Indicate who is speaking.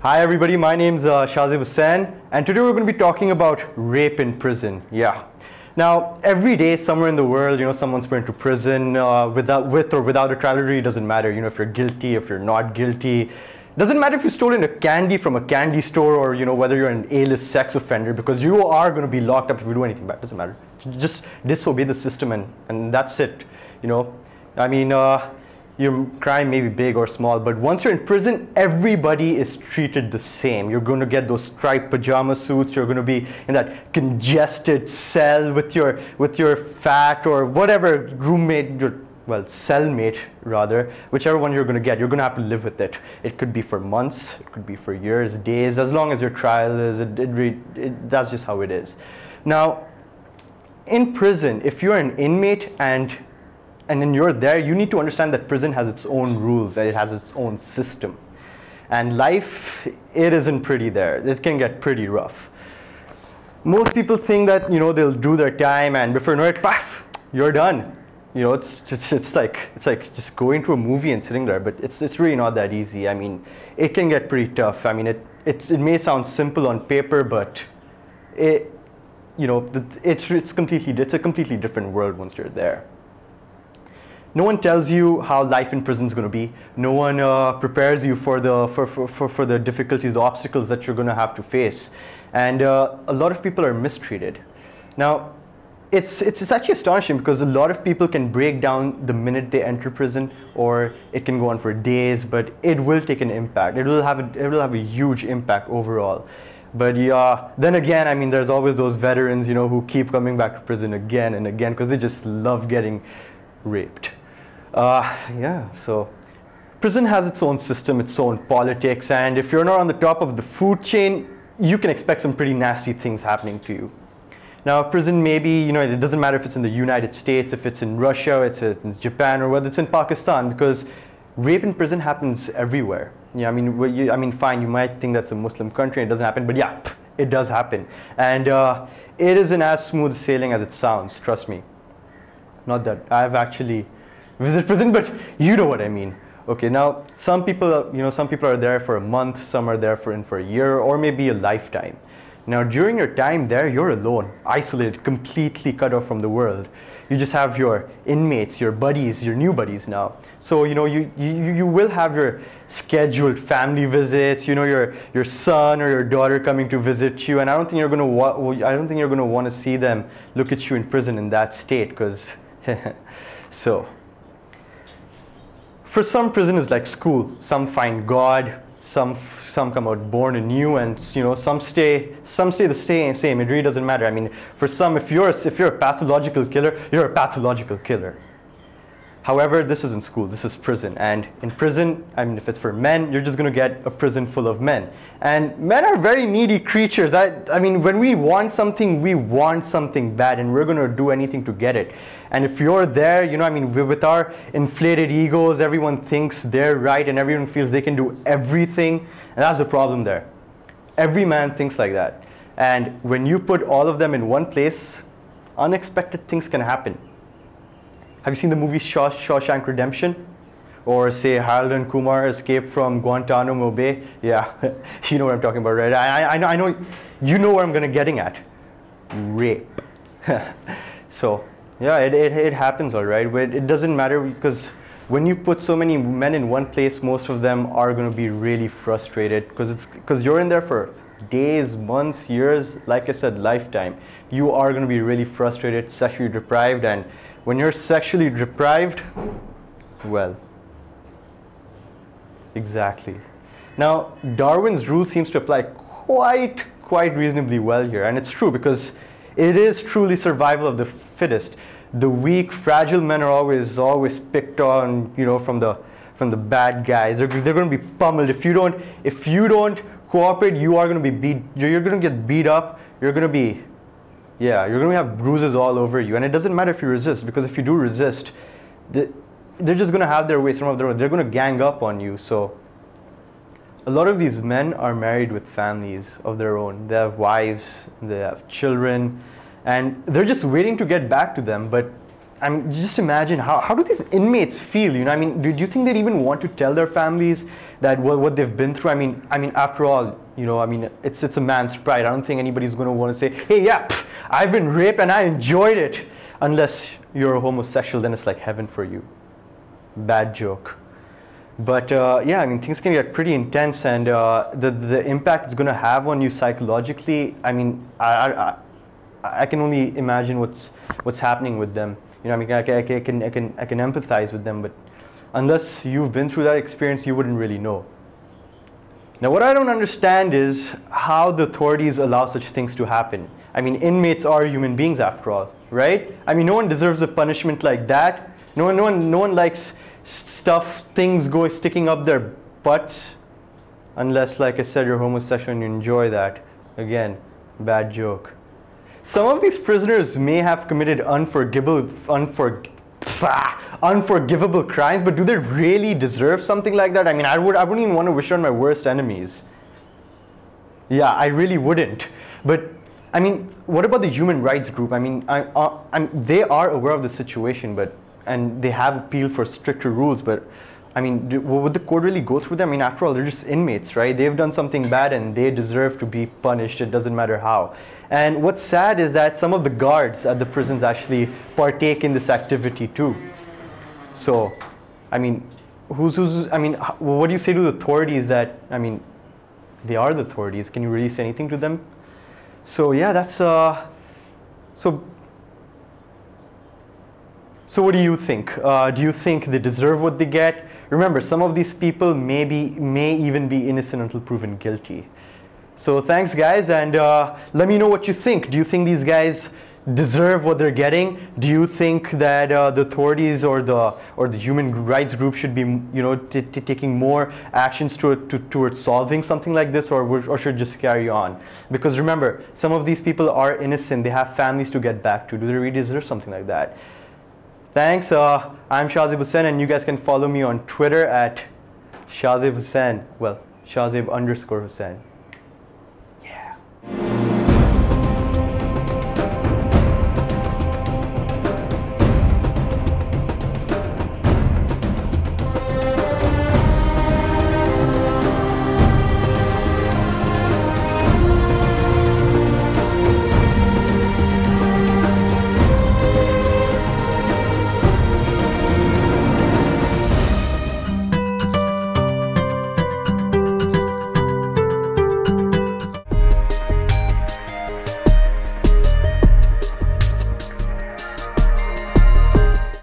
Speaker 1: Hi everybody, my name's Shahzeb Hussain, and today we're going to be talking about rape in prison. Yeah. Now, every day somewhere in the world, someone's put into prison with or without a trial. It really doesn't matter, if you're guilty, if you're not guilty. Doesn't matter if you've stolen a candy from a candy store or, whether you're an A-list sex offender, because you are going to be locked up if you do anything bad. Doesn't matter. Just disobey the system and that's it, your crime may be big or small, but once you're in prison, everybody is treated the same. You're going to get those striped pajama suits. You're going to be in that congested cell with your fat or whatever roommate, cellmate rather, whichever one you're going to get. You're going to have to live with it. It could be for months, it could be for years, days, as long as your trial is. That's just how it is. Now, in prison, if you're an inmate and then you're there, you need to understand that prison has its own rules and it has its own system. And life, it isn't pretty there. It can get pretty rough. Most people think that, they'll do their time and before you know it, paf, you're done. It's like just going to a movie and sitting there, but it's really not that easy. I mean, it can get pretty tough. I mean, it may sound simple on paper, but it's a completely different world once you're there. No one tells you how life in prison is going to be. No one prepares you for the difficulties, the obstacles that you're going to have to face. And a lot of people are mistreated. Now, it's actually astonishing because a lot of people can break down the minute they enter prison, or it can go on for days, but it will take an impact. It will have a huge impact overall. But yeah, then again, I mean, there's always those veterans, who keep coming back to prison again and again because they just love getting raped. So prison has its own system, its own politics, and if you're not on the top of the food chain, you can expect some pretty nasty things happening to you. Now, prison maybe, it doesn't matter if it's in the United States, if it's in Russia, it's in Japan, or whether it's in Pakistan, because rape in prison happens everywhere. Yeah, fine, you might think that's a Muslim country and it doesn't happen, but yeah, it does happen. And it isn't as smooth sailing as it sounds, trust me. Not that I've actually visit prison, but you know what I mean. Okay, now some people are there for a month, some are there for a year, or maybe a lifetime. Now, during your time there, you're alone, isolated, completely cut off from the world. You just have your inmates, your buddies, your new buddies now. So you will have your scheduled family visits. Your son or your daughter coming to visit you, and I don't think you're going to want to see them look at you in prison in that state, because so. For some, prison is like school. Some find God, some come out born anew, and some stay the same. It really doesn't matter. I mean, for some, if you're a pathological killer, you're a pathological killer. However, this isn't school, this is prison. And in prison, if it's for men, you're just going to get a prison full of men. And men are very needy creatures. When we want something bad, and we're going to do anything to get it. And if you're there, with our inflated egos, everyone thinks they're right and everyone feels they can do everything. And that's the problem there. Every man thinks like that. And when you put all of them in one place, unexpected things can happen. Have you seen the movie Shawshank Redemption? Or say Harold and Kumar Escape from Guantanamo Bay? Yeah, you know what I'm talking about, right? I know you know what I'm getting at. Rape. So, yeah, it happens, all right. But it doesn't matter, because when you put so many men in one place, most of them are going to be really frustrated because you're in there for days, months, years, like I said, lifetime. You are going to be really frustrated, sexually deprived, and when you're sexually deprived, well, exactly. Now, Darwin's rule seems to apply quite reasonably well here, and it's true because it is truly survival of the fittest. The weak, fragile men are always picked on, from the bad guys. They're going to be pummeled. If you don't cooperate, you are going to be beat. You're going to get beat up. You're going to have bruises all over you. And it doesn't matter if you resist, because if you do resist, they're just going to have their way, some of their own. They're going to gang up on you. So a lot of these men are married with families of their own. They have wives, they have children, and they're just waiting to get back to them. But I mean, just imagine how do these inmates feel? You know, I mean, do you think they'd even want to tell their families that what they've been through? I mean, after all, you know, I mean, it's a man's pride. I don't think anybody's going to want to say, hey, yeah, I've been raped and I enjoyed it. Unless you're a homosexual, then it's like heaven for you. Bad joke. But yeah, I mean, things can get pretty intense, and the impact it's going to have on you psychologically. I mean, I can only imagine what's happening with them. You know, I mean, I can empathize with them, but unless you've been through that experience, you wouldn't really know. Now, what I don't understand is how the authorities allow such things to happen. I mean, inmates are human beings after all, right? I mean, no one deserves a punishment like that. No one likes things sticking up their butts, unless, like I said, you're homosexual and you enjoy that. Again, bad joke. Some of these prisoners may have committed unforgivable crimes, but do they really deserve something like that? I mean, I wouldn't even want to wish on my worst enemies. Yeah, I really wouldn't. But I mean, what about the human rights group? I mean, they are aware of the situation, and they have appealed for stricter rules, but I mean, would the court really go through them? I mean, after all, they're just inmates, right? They've done something bad and they deserve to be punished. It doesn't matter how. And what's sad is that some of the guards at the prisons actually partake in this activity too. So, I mean, I mean, what do you say to the authorities that, I mean, they are the authorities. Can you really say anything to them? So yeah, that's, so what do you think? Do you think they deserve what they get? Remember, some of these people may even be innocent until proven guilty. So thanks, guys, and let me know what you think. Do you think these guys deserve what they're getting? Do you think that the authorities or the human rights group should be, you know, taking more actions towards solving something like this, or should just carry on? Because remember, some of these people are innocent. They have families to get back to. Do they really deserve something like that? Thanks. I'm Shahzeb Hussain, and you guys can follow me on Twitter at Shahzeb Hussain. Well, Shahzeb_Hussain.